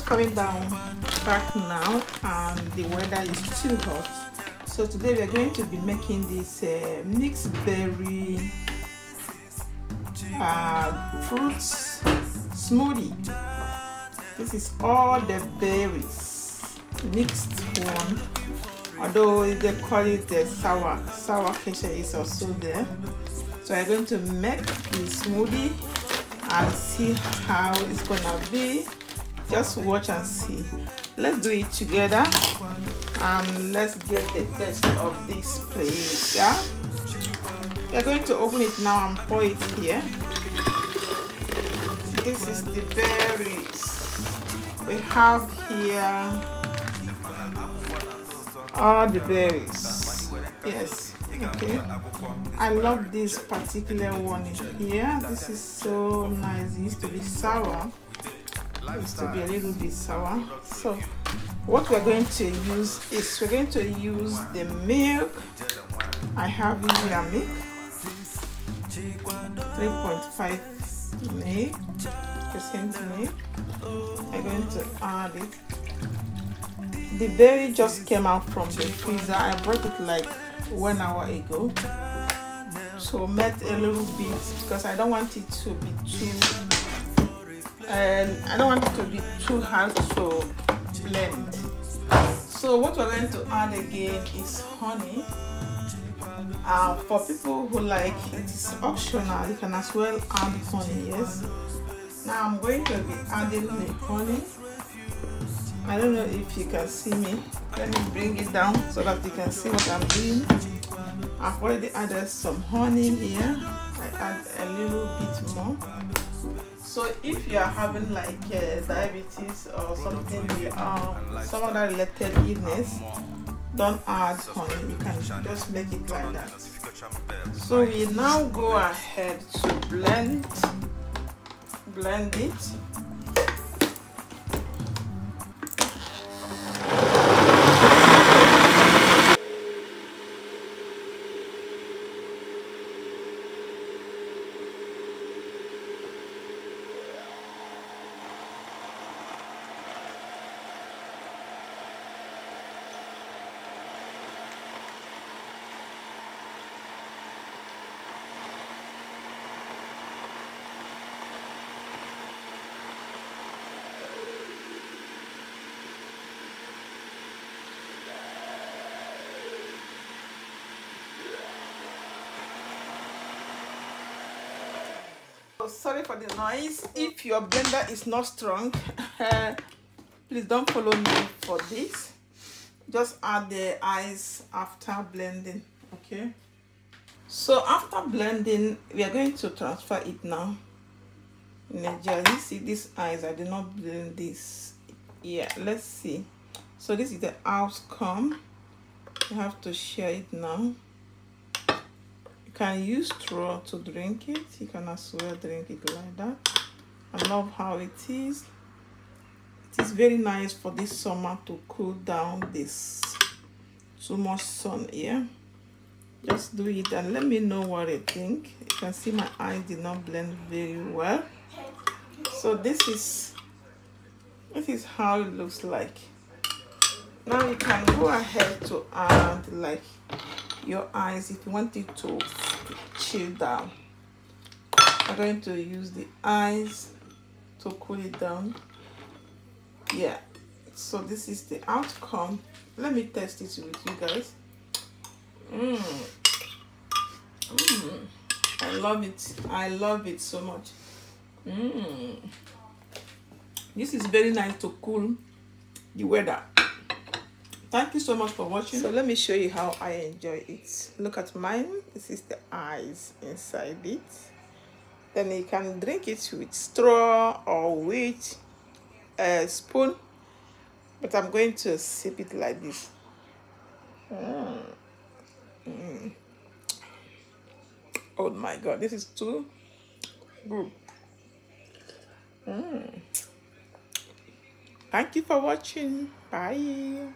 coming down back now and the weather is too hot. So today we are going to be making this mixed berry fruit smoothie. This is all the berries mixed one, although they call it the sour cashew is also there. So I'm going to make the smoothie and see how it's gonna be. Just watch and see. Let's do it together and let's get the taste of this plate. Yeah, we're going to open it now and pour it here. This is the berries we have here. All the berries. Yes. Okay, I love this particular one in here. This is so nice. It used to be sour. It used to be a little bit sour. So what we're going to use is we're going to use the milk. I have here milk, 3.5% milk. I'm going to add it. The berry just came out from the freezer. I brought it like 1 hour ago, so melt a little bit because I don't want it to be too hard to blend. So what we're going to add again is honey. For people who like it, is optional. You can as well add honey. Yes. Now I'm going to be adding the honey. I don't know if you can see me. Let me bring it down so that you can see what I'm doing. I've already added some honey here. I add a little bit more. So if you are having like diabetes or something, some other related illness, don't add honey. You can just make it like that. So we now go ahead to blend it. Sorry for the noise. If your blender is not strong, please don't follow me for this. Just add the ice after blending. Okay, so after blending we are going to transfer it now in a jar. You see this ice, I did not blend this. Yeah, let's see. So this is the outcome. You have to share it now. You can use straw to drink it. You can as well drink it like that. I love how it is. It is very nice for this summer to cool down this too much sun here. Just do it and let me know what you think. You can see my eyes did not blend very well. So this is how it looks like. Now you can go ahead to add like your eyes if you want it to chill down. I'm going to use the eyes to cool it down. Yeah, so this is the outcome. Let me test it with you guys. I love it. I love it so much. This is very nice to cool the weather. Thank you so much for watching. So let me show you how I enjoy it. Look at mine. This is the eyes inside it. Then you can drink it with straw or with a spoon, but I'm going to sip it like this. Oh my god, this is too good. Thank you for watching. Bye.